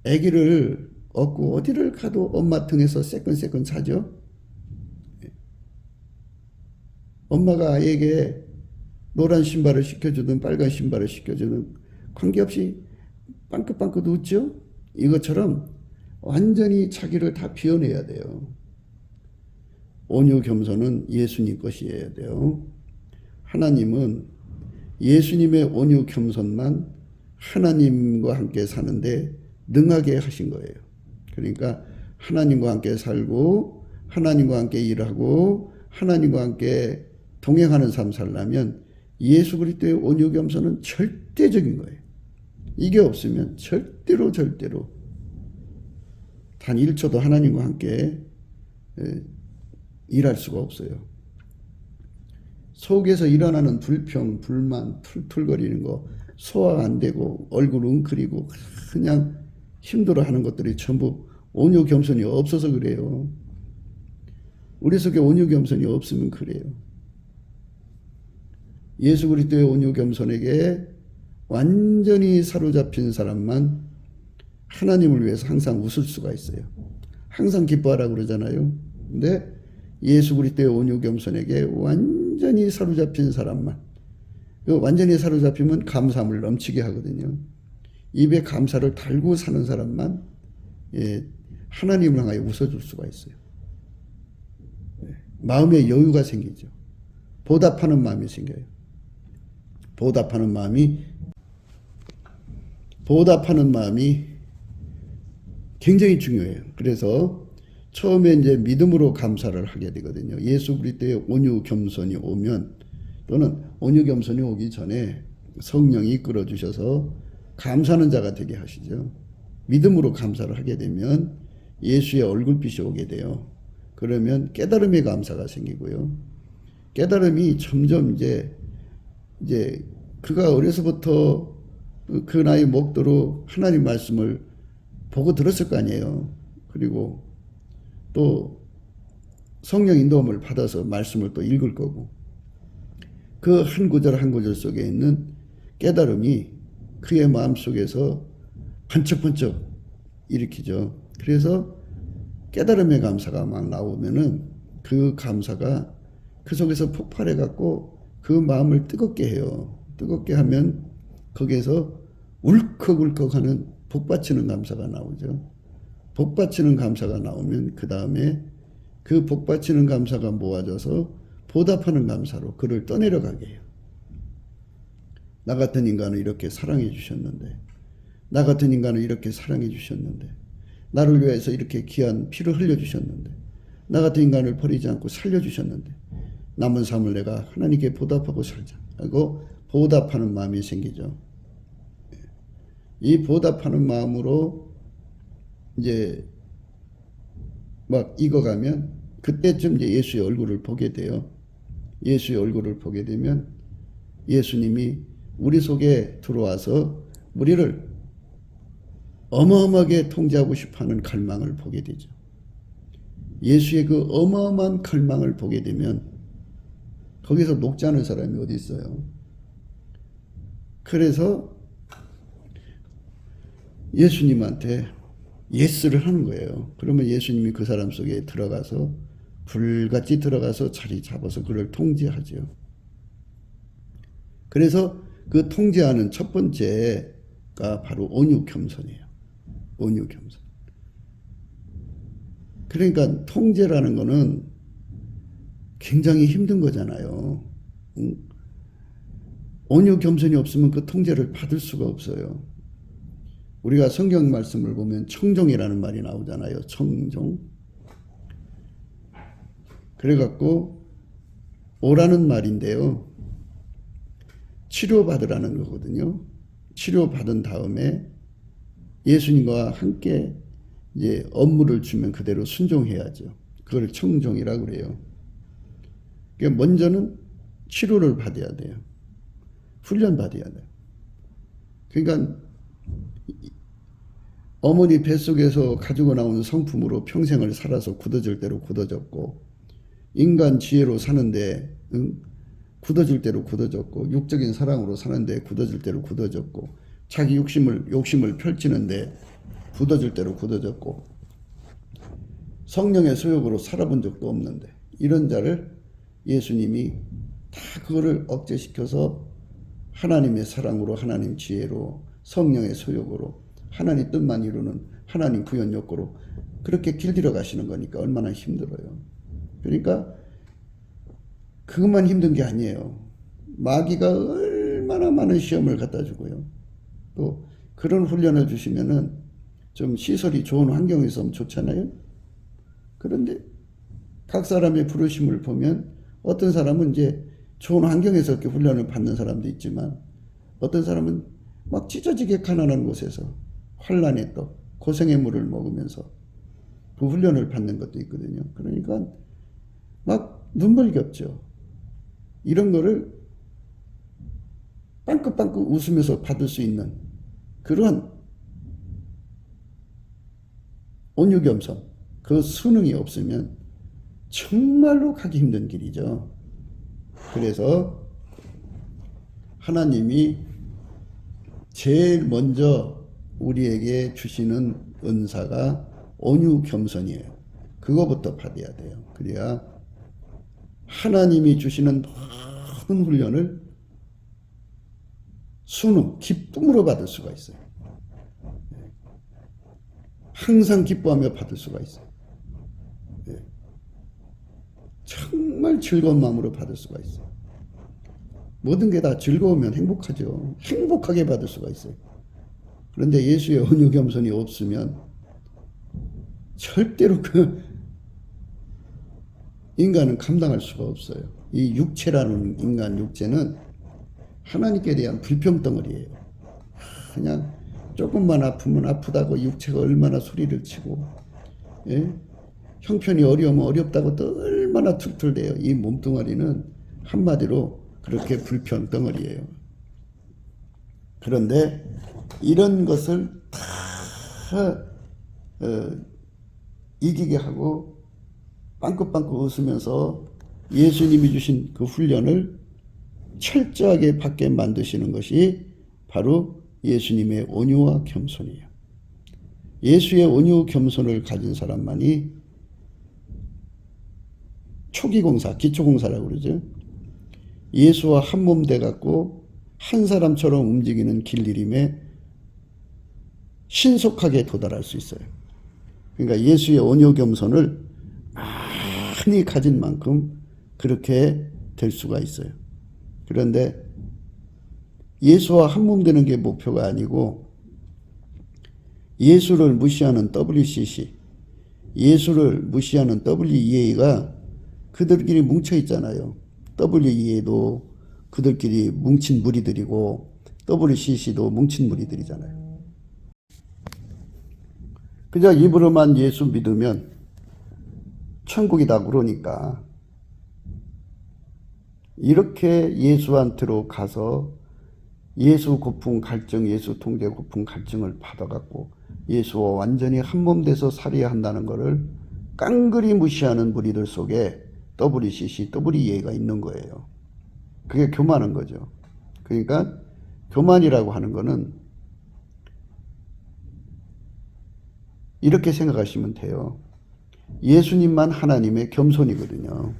아기를 얻고 어디를 가도 엄마 등에서 새끈새끈 자죠. 엄마가 아이에게 노란 신발을 시켜주든 빨간 신발을 시켜주든 관계없이 빵긋빵긋 웃죠. 이것처럼 완전히 자기를 다 비워내야 돼요. 온유 겸손은 예수님 것이어야 돼요. 하나님은 예수님의 온유 겸손만 하나님과 함께 사는데 능하게 하신 거예요. 그러니까 하나님과 함께 살고 하나님과 함께 일하고 하나님과 함께 동행하는 삶 살려면 예수 그리스도의 온유 겸손은 절대적인 거예요. 이게 없으면 절대로 단 1초도 하나님과 함께 일할 수가 없어요. 속에서 일어나는 불평, 불만, 툴툴거리는 거 소화가 안 되고 얼굴 웅크리고 그냥 힘들어하는 것들이 전부 온유 겸손이 없어서 그래요. 우리 속에 온유 겸손이 없으면 그래요. 예수 그리스도의 온유 겸손에게 완전히 사로잡힌 사람만 하나님을 위해서 항상 웃을 수가 있어요. 항상 기뻐하라고 그러잖아요. 근데 예수 그리스도의 온유 겸손에게 완전히 사로잡힌 사람만, 완전히 사로잡히면 감사함을 넘치게 하거든요. 입에 감사를 달고 사는 사람만 하나님을 향하여 웃어줄 수가 있어요. 마음에 여유가 생기죠. 보답하는 마음이 생겨요. 보답하는 마음이 굉장히 중요해요. 그래서 처음에 이제 믿음으로 감사를 하게 되거든요. 예수 그리스도의 온유 겸손이 오면, 또는 온유 겸손이 오기 전에 성령이 이끌어 주셔서 감사하는 자가 되게 하시죠. 믿음으로 감사를 하게 되면 예수의 얼굴빛이 오게 돼요. 그러면 깨달음의 감사가 생기고요. 깨달음이 점점 이제 그가 어려서부터 그 나이 먹도록 하나님 말씀을 보고 들었을 거 아니에요. 그리고 또 성령 인도함을 받아서 말씀을 또 읽을 거고, 그 한 구절 한 구절 속에 있는 깨달음이 그의 마음 속에서 번쩍번쩍 일으키죠. 그래서 깨달음의 감사가 막 나오면은 그 감사가 그 속에서 폭발해 갖고 그 마음을 뜨겁게 해요. 뜨겁게 하면 거기에서 울컥울컥 하는 복받치는 감사가 나오죠. 복받치는 감사가 나오면 그 다음에 그 복받치는 감사가 모아져서 보답하는 감사로 그를 떠내려가게 해요. 나 같은 인간을 이렇게 사랑해 주셨는데, 나 같은 인간을 이렇게 사랑해 주셨는데, 나를 위해서 이렇게 귀한 피를 흘려 주셨는데, 나 같은 인간을 버리지 않고 살려 주셨는데, 남은 삶을 내가 하나님께 보답하고 살자 하고 보답하는 마음이 생기죠. 이 보답하는 마음으로 이제 막 익어가면 그때쯤 이제 예수의 얼굴을 보게 돼요. 예수의 얼굴을 보게 되면 예수님이 우리 속에 들어와서 우리를 어마어마하게 통제하고 싶어하는 갈망을 보게 되죠. 예수의 그 어마어마한 갈망을 보게 되면 거기서 녹지 않은 사람이 어디 있어요. 그래서 예수님한테 예스를 하는 거예요. 그러면 예수님이 그 사람 속에 들어가서 불같이 들어가서 자리 잡아서 그를 통제하죠. 그래서 그 통제하는 첫 번째가 바로 온유 겸손이에요. 온유 겸손. 그러니까 통제라는 거는 굉장히 힘든 거잖아요. 온유 겸손이 없으면 그 통제를 받을 수가 없어요. 우리가 성경 말씀을 보면 청종이라는 말이 나오잖아요. 청종. 그래갖고 오라는 말인데요. 치료받으라는 거거든요. 치료받은 다음에 예수님과 함께 이제 업무를 주면 그대로 순종해야죠. 그걸 청종이라고 그래요. 그러니까 먼저는 치료를 받아야 돼요. 훈련 받아야 돼요. 그러니까 어머니 뱃속에서 가지고 나오는 성품으로 평생을 살아서 굳어질 대로 굳어졌고, 인간 지혜로 사는데 굳어질 대로 굳어졌고, 육적인 사랑으로 사는데 굳어질 대로 굳어졌고, 자기 욕심을 펼치는데 굳어질 대로 굳어졌고, 성령의 소욕으로 살아본 적도 없는데, 이런 자를 예수님이 다 그거를 억제시켜서 하나님의 사랑으로, 하나님 지혜로, 성령의 소욕으로, 하나님 뜻만 이루는 하나님 구현 욕구로 그렇게 길들여 가시는 거니까 얼마나 힘들어요. 그러니까 그것만 힘든 게 아니에요. 마귀가 얼마나 많은 시험을 갖다 주고요. 또 그런 훈련을 주시면은 좀 시설이 좋은 환경에서 하면 좋잖아요. 그런데 각 사람의 부르심을 보면 어떤 사람은 이제 좋은 환경에서 이렇게 훈련을 받는 사람도 있지만, 어떤 사람은 막 찢어지게 가난한 곳에서 환난의 떡, 고생의 물을 먹으면서 그 훈련을 받는 것도 있거든요. 그러니까 막 눈물겹죠. 이런 거를 빵긋빵긋 웃으면서 받을 수 있는 그런 온유겸손, 그 수능이 없으면 정말로 가기 힘든 길이죠. 그래서 하나님이 제일 먼저 우리에게 주시는 은사가 온유 겸손이에요. 그거부터 받아야 돼요. 그래야 하나님이 주시는 모든 훈련을 순응, 기쁨으로 받을 수가 있어요. 항상 기뻐하며 받을 수가 있어요. 정말 즐거운 마음으로 받을 수가 있어요. 모든 게 다 즐거우면 행복하죠. 행복하게 받을 수가 있어요. 그런데 예수의 온유 겸손이 없으면 절대로 그 인간은 감당할 수가 없어요. 이 육체라는 인간 육체는 하나님께 대한 불평덩어리예요. 그냥 조금만 아프면 아프다고 육체가 얼마나 소리를 치고, 예? 형편이 어려우면 어렵다고 또 얼마나 툴툴대요. 이 몸뚱아리는 한마디로 그렇게 불평덩어리예요. 그런데 이런 것을 다 이기게 하고 빵긋빵긋 웃으면서 예수님이 주신 그 훈련을 철저하게 받게 만드시는 것이 바로 예수님의 온유와 겸손이에요. 예수의 온유 겸손을 가진 사람만이 초기공사, 기초공사라고 그러죠. 예수와 한 몸 돼갖고 한 사람처럼 움직이는 길들임에 신속하게 도달할 수 있어요. 그러니까 예수의 온유 겸손을 많이 가진 만큼 그렇게 될 수가 있어요. 그런데 예수와 한 몸 되는 게 목표가 아니고, 예수를 무시하는 WCC, 예수를 무시하는 WEA가 그들끼리 뭉쳐 있잖아요. WEA도 그들끼리 뭉친 무리들이고 WCC도 뭉친 무리들이잖아요. 그저 입으로만 예수 믿으면 천국이다 그러니까 이렇게 예수한테로 가서 예수 고풍 갈증, 예수 통제 고풍 갈증을 받아갖고 예수와 완전히 한몸 돼서 살아야 한다는 것을 깡그리 무시하는 무리들 속에 WCC, WEA가 있는 거예요. 그게 교만한 거죠. 그러니까 교만이라고 하는 거는 이렇게 생각하시면 돼요. 예수님만 하나님의 겸손이거든요.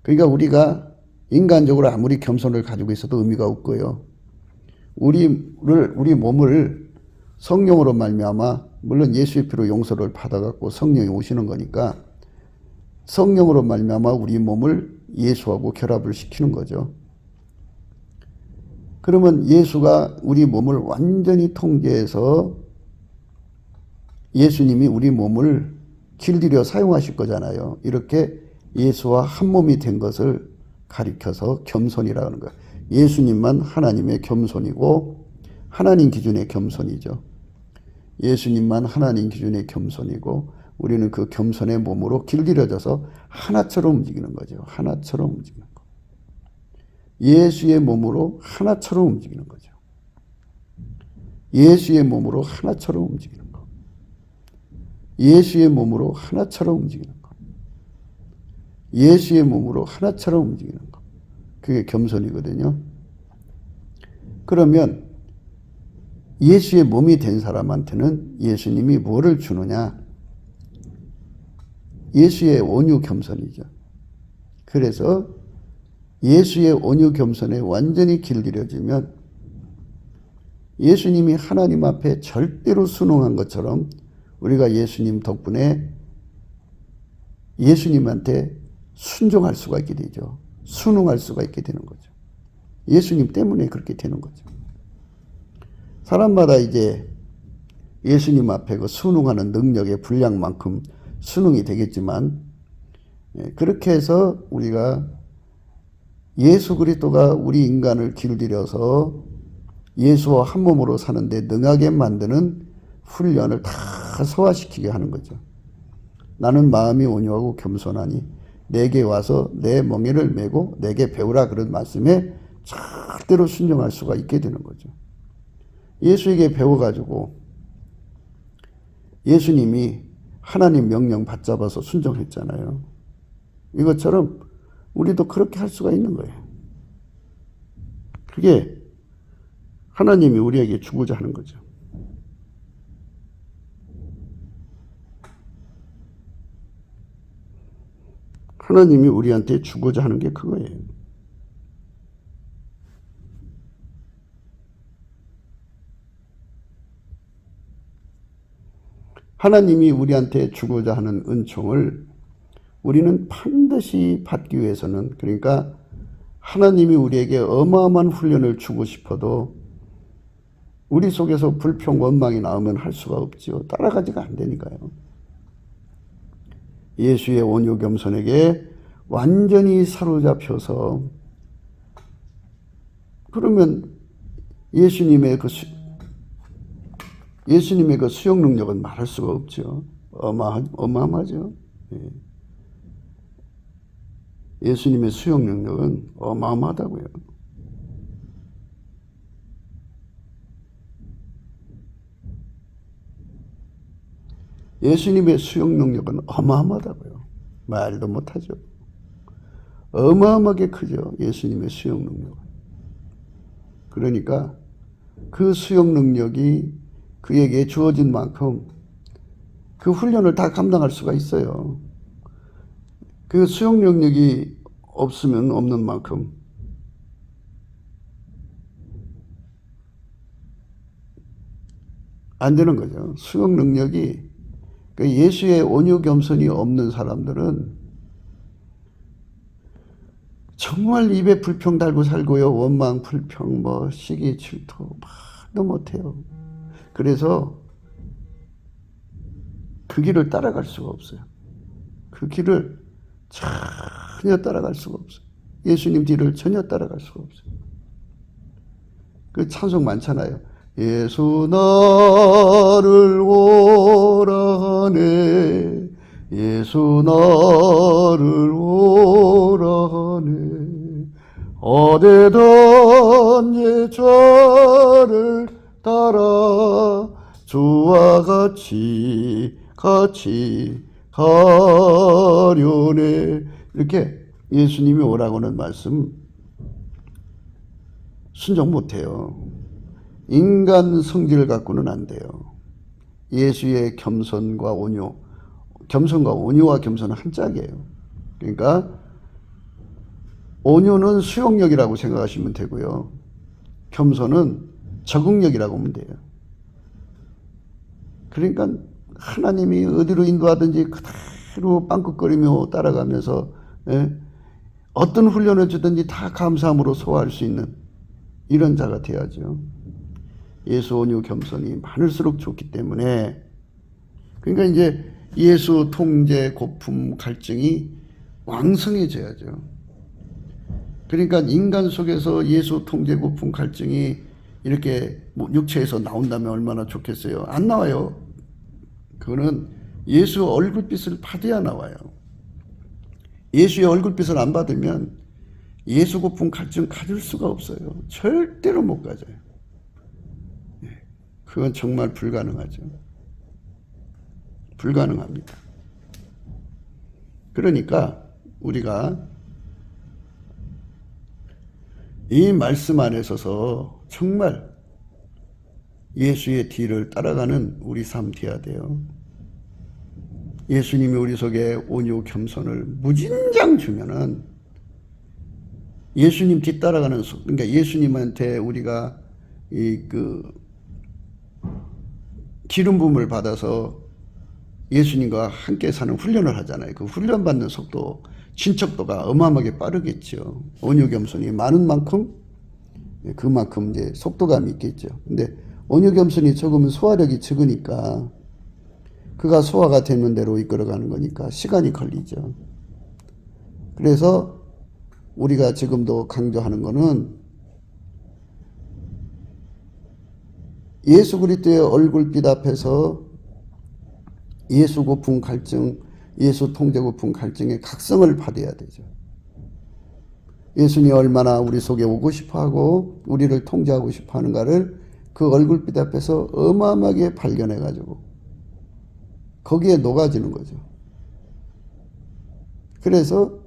그러니까 우리가 인간적으로 아무리 겸손을 가지고 있어도 의미가 없고요. 우리 몸을 성령으로 말미암아, 물론 예수의 피로 용서를 받아갖고 성령이 오시는 거니까 성령으로 말미암아 우리 몸을 예수하고 결합을 시키는 거죠. 그러면 예수가 우리 몸을 완전히 통제해서 예수님이 우리 몸을 길들여 사용하실 거잖아요. 이렇게 예수와 한 몸이 된 것을 가리켜서 겸손이라고 하는 거예요. 예수님만 하나님의 겸손이고 하나님 기준의 겸손이죠. 예수님만 하나님 기준의 겸손이고 우리는 그 겸손의 몸으로 길들여져서 하나처럼 움직이는 거죠. 하나처럼 움직이는 거. 예수의 몸으로 하나처럼 움직이는 거죠. 예수의 몸으로 하나처럼 움직이는 거. 예수의 몸으로 하나처럼 움직이는 거. 예수의 몸으로 하나처럼 움직이는 거. 그게 겸손이거든요. 그러면 예수의 몸이 된 사람한테는 예수님이 뭐를 주느냐? 예수의 온유 겸손이죠. 그래서 예수의 온유 겸손에 완전히 길들여지면 예수님이 하나님 앞에 절대로 순응한 것처럼 우리가 예수님 덕분에 예수님한테 순종할 수가 있게 되죠. 순응할 수가 있게 되는 거죠. 예수님 때문에 그렇게 되는 거죠. 사람마다 이제 예수님 앞에 그 순응하는 능력의 분량만큼 순응이 되겠지만, 그렇게 해서 우리가 예수 그리스도가 우리 인간을 길들여서 예수와 한 몸으로 사는데 능하게 만드는 훈련을 다 소화시키게 하는 거죠. 나는 마음이 온유하고 겸손하니 내게 와서 내 멍에를 메고 내게 배우라, 그런 말씀에 절대로 순종할 수가 있게 되는 거죠. 예수에게 배워가지고 예수님이 하나님 명령 받잡아서 순종했잖아요. 이것처럼 우리도 그렇게 할 수가 있는 거예요. 그게 하나님이 우리에게 주고자 하는 거죠. 하나님이 우리한테 주고자 하는 게 그거예요. 하나님이 우리한테 주고자 하는 은총을 우리는 반드시 받기 위해서는, 그러니까 하나님이 우리에게 어마어마한 훈련을 주고 싶어도 우리 속에서 불평, 원망이 나오면 할 수가 없지요. 따라가지가 안 되니까요. 예수의 온유 겸손에게 완전히 사로잡혀서, 그러면 예수님의 그 수용 능력은 말할 수가 없죠. 어마어마하죠. 예수님의 수용 능력은 어마어마하다고요. 예수님의 수용 능력은 어마어마하다고요. 말도 못하죠. 어마어마하게 크죠. 예수님의 수용 능력은. 그러니까 그 수용 능력이 그에게 주어진 만큼 그 훈련을 다 감당할 수가 있어요. 그 수용 능력이 없으면 없는 만큼 안 되는 거죠. 수용 능력이, 예수의 온유 겸손이 없는 사람들은 정말 입에 불평 달고 살고요. 원망, 불평, 시기, 질투 말도 못해요. 그래서 그 길을 따라갈 수가 없어요. 그 길을 전혀 따라갈 수가 없어요. 예수님 뒤를 전혀 따라갈 수가 없어요. 그 찬송 많잖아요. 예수 나를 오라 하네, 예수 나를 오라 하네, 어디든 예 저를 따라 주와 같이 가려네. 이렇게 예수님이 오라고는 말씀 순종 못해요. 인간 성질 갖고는 안 돼요. 예수의 겸손과 온유, 겸손과 온유와 겸손은 한 짝이에요. 그러니까 온유는 수용력이라고 생각하시면 되고요. 겸손은 적응력이라고 하면 돼요. 그러니까 하나님이 어디로 인도하든지 그대로 빵긋거리며 따라가면서 어떤 훈련을 주든지 다 감사함으로 소화할 수 있는 이런 자가 돼야죠. 예수 온유 겸손이 많을수록 좋기 때문에, 그러니까 이제 예수 통제 고품 갈증이 왕성해져야죠. 그러니까 인간 속에서 예수 통제 고품 갈증이 이렇게 육체에서 나온다면 얼마나 좋겠어요. 안 나와요. 그거는 예수 얼굴빛을 받아야 나와요. 예수의 얼굴빛을 안 받으면 예수 고품 갈증 가질 수가 없어요. 절대로 못 가져요. 그건 정말 불가능하죠. 불가능합니다. 그러니까 우리가 이 말씀 안에 서서 정말 예수의 뒤를 따라가는 우리 삶 되어야 돼요. 예수님이 우리 속에 온유 겸손을 무진장 주면은 예수님 뒤따라가는 그러니까 예수님한테 우리가 기름 부음을 받아서 예수님과 함께 사는 훈련을 하잖아요. 그 훈련 받는 속도, 진척도가 어마어마하게 빠르겠죠. 온유 겸손이 많은 만큼 그만큼 이제 속도감이 있겠죠. 근데 온유 겸손이 적으면 소화력이 적으니까 그가 소화가 되는 대로 이끌어가는 거니까 시간이 걸리죠. 그래서 우리가 지금도 강조하는 거는 예수 그리스도의 얼굴빛 앞에서 예수 고품 갈증, 예수 통제 고품 갈증의 각성을 받아야 되죠. 예수님이 얼마나 우리 속에 오고 싶어하고 우리를 통제하고 싶어하는가를 그 얼굴빛 앞에서 어마어마하게 발견해가지고 거기에 녹아지는 거죠. 그래서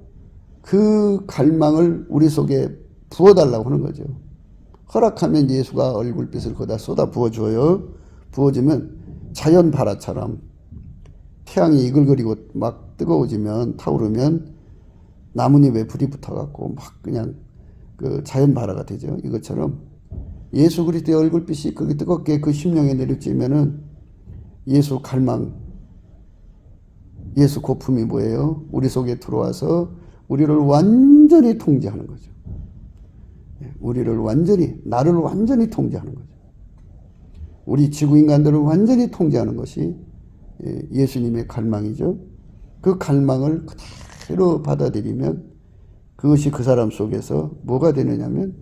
그 갈망을 우리 속에 부어달라고 하는 거죠. 허락하면 예수가 얼굴빛을 거기다 쏟아 부어줘요. 부어주면 자연 발화처럼 태양이 이글거리고 막 뜨거워지면 타오르면 나뭇잎에 불이 붙어갖고 막 그냥 그 자연 발화가 되죠. 이것처럼 예수 그리스도의 얼굴빛이 그렇게 뜨겁게 그 심령에 내려지면은 예수 갈망, 예수 고품이 뭐예요? 우리 속에 들어와서 우리를 완전히 통제하는 거죠. 우리를 완전히, 나를 완전히 통제하는 거죠. 우리 지구 인간들을 완전히 통제하는 것이 예수님의 갈망이죠. 그 갈망을 그대로 받아들이면 그것이 그 사람 속에서 뭐가 되느냐면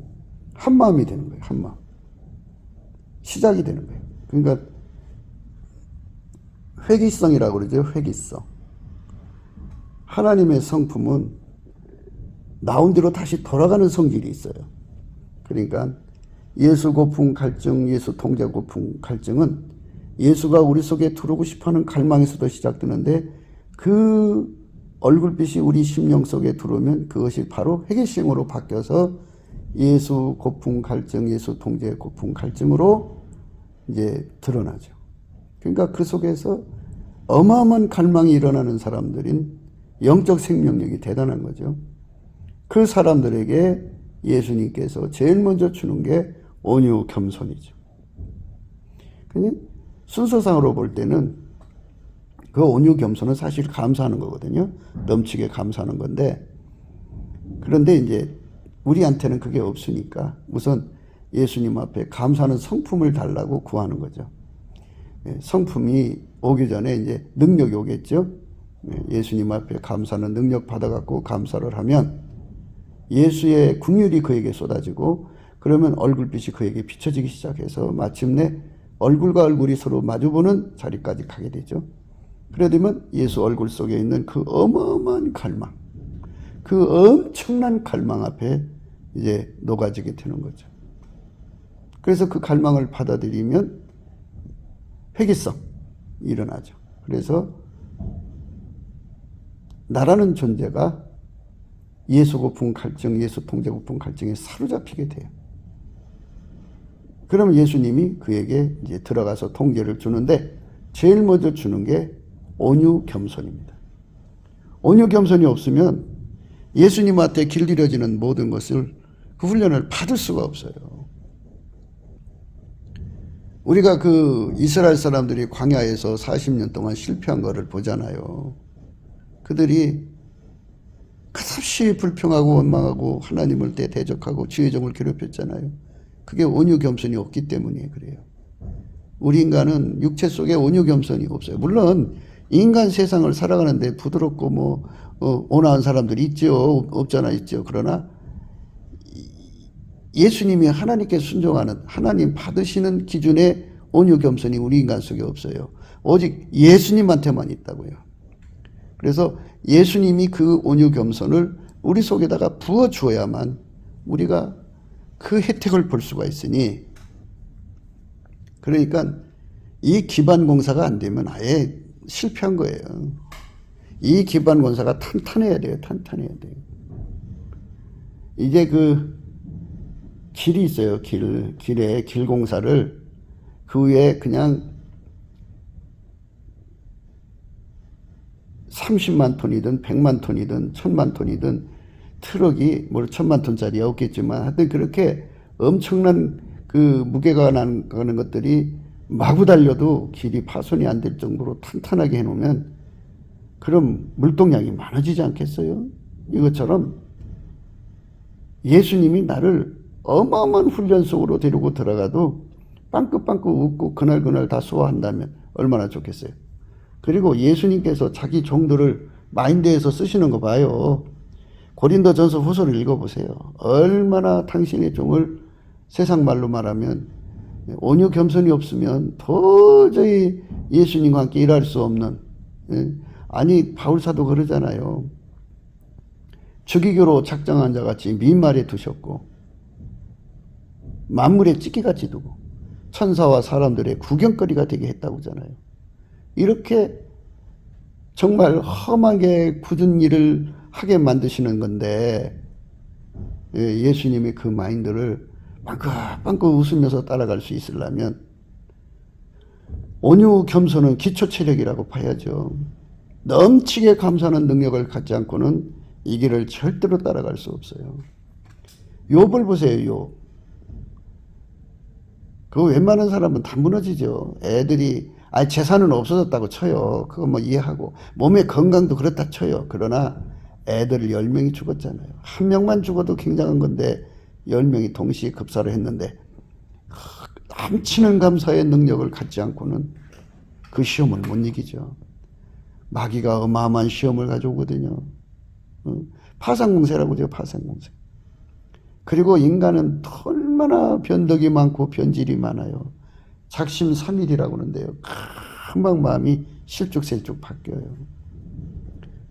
한마음이 되는 거예요. 한마음. 시작이 되는 거예요. 그러니까 회기성이라고 그러죠. 회기성. 하나님의 성품은 나온 대로 다시 돌아가는 성질이 있어요. 그러니까 예수 고품 갈증, 예수 통제 고품 갈증은 예수가 우리 속에 들어오고 싶어하는 갈망에서도 시작되는데 그 얼굴빛이 우리 심령 속에 들어오면 그것이 바로 회개성으로 바뀌어서 예수 고품 갈증, 예수 통제 고품 갈증으로 이제 드러나죠. 그러니까 그 속에서 어마어마한 갈망이 일어나는 사람들인 영적 생명력이 대단한 거죠. 그 사람들에게 예수님께서 제일 먼저 주는 게 온유 겸손이죠. 순서상으로 볼 때는 그 온유 겸손은 사실 감사하는 거거든요. 넘치게 감사하는 건데, 그런데 이제 우리한테는 그게 없으니까 우선 예수님 앞에 감사하는 성품을 달라고 구하는 거죠. 성품이 오기 전에 이제 능력이 오겠죠. 예수님 앞에 감사하는 능력 받아갖고 감사를 하면 예수의 긍휼이 그에게 쏟아지고 그러면 얼굴빛이 그에게 비춰지기 시작해서 마침내 얼굴과 얼굴이 서로 마주보는 자리까지 가게 되죠. 그래 되면 예수 얼굴 속에 있는 그 어마어마한 갈망, 그 엄청난 갈망 앞에 이제 녹아지게 되는 거죠. 그래서 그 갈망을 받아들이면 회개성 일어나죠. 그래서 나라는 존재가 예수 고품 갈증, 예수 통제 고품 갈증에 사로잡히게 돼요. 그러면 예수님이 그에게 이제 들어가서 통제를 주는데 제일 먼저 주는 게 온유 겸손입니다. 온유 겸손이 없으면 예수님한테 길들여지는 모든 것을 그 훈련을 받을 수가 없어요. 우리가 그 이스라엘 사람들이 광야에서 40년 동안 실패한 거를 보잖아요. 그들이 끝없이 불평하고 원망하고 하나님을 대적하고 주의 종을 괴롭혔잖아요. 그게 온유 겸손이 없기 때문에 그래요. 우리 인간은 육체 속에 온유 겸손이 없어요. 물론 인간 세상을 살아가는데 부드럽고 온화한 사람들이 있죠. 없잖아 있죠. 그러나 예수님이 하나님께 순종하는 하나님 받으시는 기준의 온유 겸손이 우리 인간 속에 없어요. 오직 예수님한테만 있다고요. 그래서 예수님이 그 온유 겸손을 우리 속에다가 부어 주어야만 우리가 그 혜택을 볼 수가 있으니, 그러니까 이 기반 공사가 안 되면 아예 실패한 거예요. 이 기반 공사가 탄탄해야 돼요. 탄탄해야 돼요. 이제 그 길이 있어요. 길에 길 공사를 그 위에 그냥 30만 톤이든 100만 톤이든 1000만 톤이든 트럭이 뭐 1000만 톤짜리 없겠지만 하여튼 그렇게 엄청난 그 무게가 나는 것들이 마구 달려도 길이 파손이 안 될 정도로 탄탄하게 해놓으면 그럼 물동량이 많아지지 않겠어요? 이것처럼 예수님이 나를 어마어마한 훈련 속으로 데리고 들어가도 빵긋빵긋 웃고 그날그날 다 소화한다면 얼마나 좋겠어요. 그리고 예수님께서 자기 종들을 마인드에서 쓰시는 거 봐요. 고린도전서 후서를 읽어보세요. 얼마나 당신의 종을 세상 말로 말하면 온유 겸손이 없으면 도저히 예수님과 함께 일할 수 없는, 아니 바울사도 그러잖아요. 죽이기로 작정한 자같이 민말에 두셨고 만물에 찢기같이 두고 천사와 사람들의 구경거리가 되게 했다고 하잖아요. 이렇게 정말 험하게 굳은 일을 하게 만드시는 건데 예수님이 그 마인드를 빵긋빵긋 웃으면서 따라갈 수 있으려면 온유 겸손은 기초 체력이라고 봐야죠. 넘치게 감사하는 능력을 갖지 않고는 이 길을 절대로 따라갈 수 없어요. 욥을 보세요. 욥. 그 웬만한 사람은 다 무너지죠. 애들이 재산은 없어졌다고 쳐요. 그거 뭐 이해하고 몸의 건강도 그렇다 쳐요. 그러나 애들 10명이 죽었잖아요. 한 명만 죽어도 굉장한 건데 10명이 동시에 급사를 했는데 넘치는 감사의 능력을 갖지 않고는 그 시험을 못 이기죠. 마귀가 어마어마한 시험을 가져오거든요. 파상공세라고 하죠. 파상공세. 그리고 인간은 얼마나 변덕이 많고 변질이 많아요. 작심삼일이라고 하는데요. 금방 마음이 실쭉셀쭉 바뀌어요.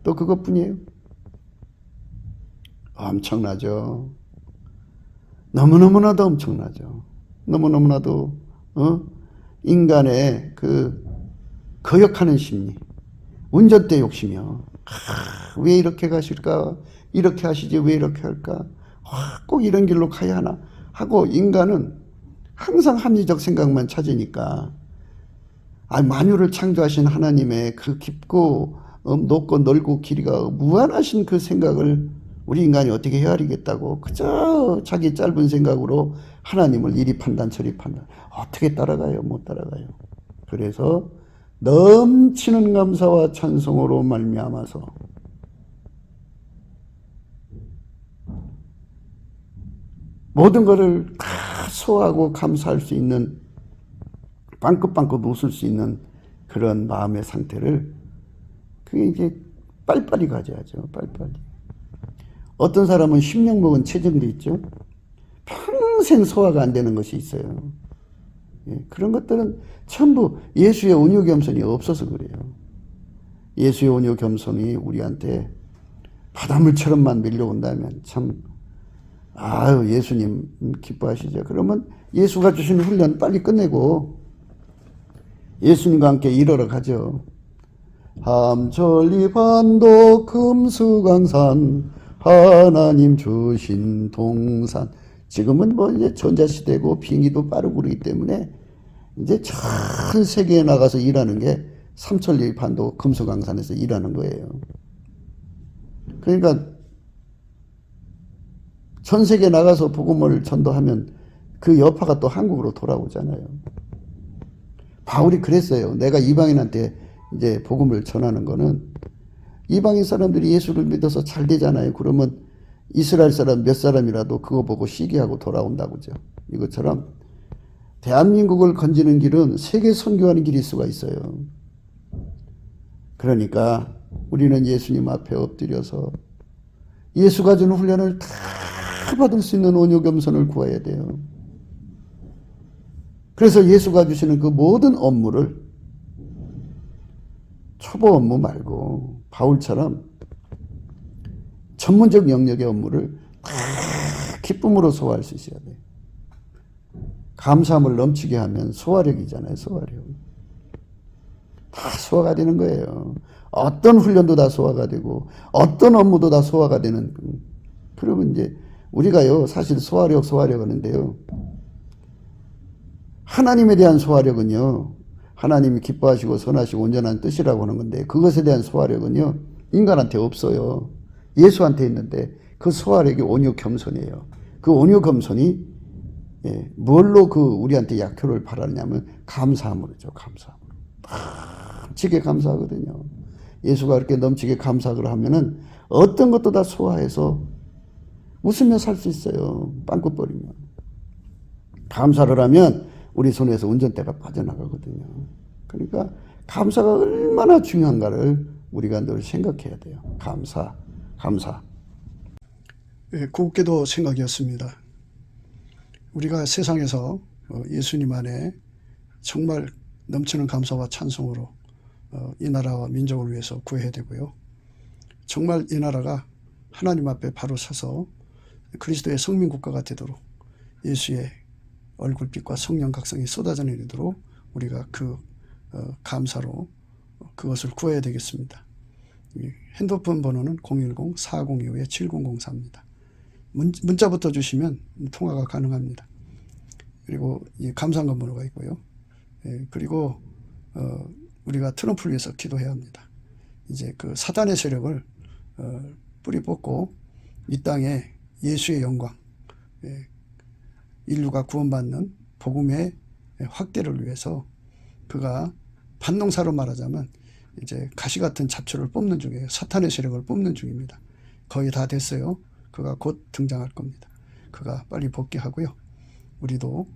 또 그것뿐이에요. 엄청나죠. 너무너무나도 엄청나죠. 너무너무나도 인간의 그 거역하는 심리, 운전대 욕심이요. 왜 이렇게 가실까? 이렇게 하시지 왜 이렇게 할까? 꼭 이런 길로 가야 하나? 하고 인간은 항상 합리적 생각만 찾으니까 만유를 창조하신 하나님의 그 깊고 높고 넓고 길이가 무한하신 그 생각을 우리 인간이 어떻게 헤아리겠다고 그저 자기 짧은 생각으로 하나님을 이리 판단 저리 판단 어떻게 따라가요? 못 따라가요. 그래서 넘치는 감사와 찬송으로 말미암아서 모든 것을 다 소화하고 감사할 수 있는 빵긋빵긋 웃을 수 있는 그런 마음의 상태를 그게 이제 빨리빨리 가져야죠. 빨리빨리. 어떤 사람은 10년 먹은 체증도 있죠. 평생 소화가 안 되는 것이 있어요. 그런 것들은 전부 예수의 온유 겸손이 없어서 그래요. 예수의 온유 겸손이 우리한테 바닷물처럼만 밀려온다면 참 예수님 기뻐하시죠. 그러면 예수가 주신 훈련 빨리 끝내고 예수님과 함께 일하러 가죠. 함천리 반도 금수강산 하나님 주신 동산. 지금은 뭐 이제 전자시대고 비행기도 빠르고 그러기 때문에 이제 전 세계에 나가서 일하는 게 삼천리 반도 금수강산에서 일하는 거예요. 그러니까 전 세계에 나가서 복음을 전도하면 그 여파가 또 한국으로 돌아오잖아요. 바울이 그랬어요. 내가 이방인한테 이제 복음을 전하는 거는 이방인 사람들이 예수를 믿어서 잘 되잖아요. 그러면 이스라엘 사람 몇 사람이라도 그거 보고 시기하고 돌아온다고죠. 이것처럼 대한민국을 건지는 길은 세계 선교하는 길일 수가 있어요. 그러니까 우리는 예수님 앞에 엎드려서 예수가 주는 훈련을 다 받을 수 있는 온유 겸손을 구해야 돼요. 그래서 예수가 주시는 그 모든 업무를 초보 업무 말고 바울처럼 전문적 영역의 업무를 다 기쁨으로 소화할 수 있어야 돼. 감사함을 넘치게 하면 소화력이잖아요. 소화력. 다 소화가 되는 거예요. 어떤 훈련도 다 소화가 되고 어떤 업무도 다 소화가 되는. 그러면 이제 우리가요 사실 소화력 하는데요. 하나님에 대한 소화력은요. 하나님이 기뻐하시고 선하시고 온전한 뜻이라고 하는 건데 그것에 대한 소화력은요. 인간한테 없어요. 예수한테 있는데 그 소화력이 온유 겸손이에요. 그 온유 겸손이 뭘로 그 우리한테 약효를 발하냐면 감사함으로죠. 감사함으로. 넘치게 감사하거든요. 예수가 그렇게 넘치게 감사를 하면은 어떤 것도 다 소화해서 웃으며 살 수 있어요. 빵긋거리면. 감사를 하면 우리 손에서 운전대가 빠져나가거든요. 그러니까 감사가 얼마나 중요한가를 우리가 늘 생각해야 돼요. 감사. 곱게도 생각이었습니다. 우리가 세상에서 예수님 안에 정말 넘치는 감사와 찬송으로 이 나라와 민족을 위해서 구해야 되고요. 정말 이 나라가 하나님 앞에 바로 서서 그리스도의 성민국가가 되도록 예수의 얼굴빛과 성령 각성이 쏟아져 내리도록 우리가 그 감사로 그것을 구해야 되겠습니다. 핸드폰 번호는 010-4025-7004입니다. 문자부터 주시면 통화가 가능합니다. 그리고 이 감사한 번호가 있고요. 그리고 우리가 트럼프를 위해서 기도해야 합니다. 이제 그 사단의 세력을 뿌리 뽑고 이 땅에 예수의 영광, 인류가 구원받는 복음의 확대를 위해서 그가 반농사로 말하자면 이제 가시 같은 잡초를 뽑는 중이에요. 사탄의 세력을 뽑는 중입니다. 거의 다 됐어요. 그가 곧 등장할 겁니다. 그가 빨리 복귀하고요. 우리도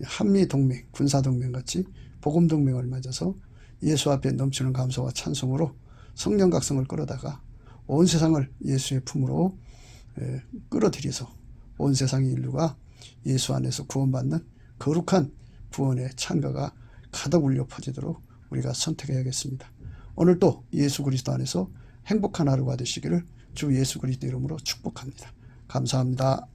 한미동맹, 군사동맹 같이 복음동맹을 맺어서 예수 앞에 넘치는 감사와 찬송으로 성령 각성을 끌어다가 온 세상을 예수의 품으로 끌어들여서 온 세상의 인류가 예수 안에서 구원받는 거룩한 구원의 찬가가 가득 울려 퍼지도록 우리가 선택해야겠습니다. 오늘도 예수 그리스도 안에서 행복한 하루가 되시기를 주 예수 그리스도 이름으로 축복합니다. 감사합니다.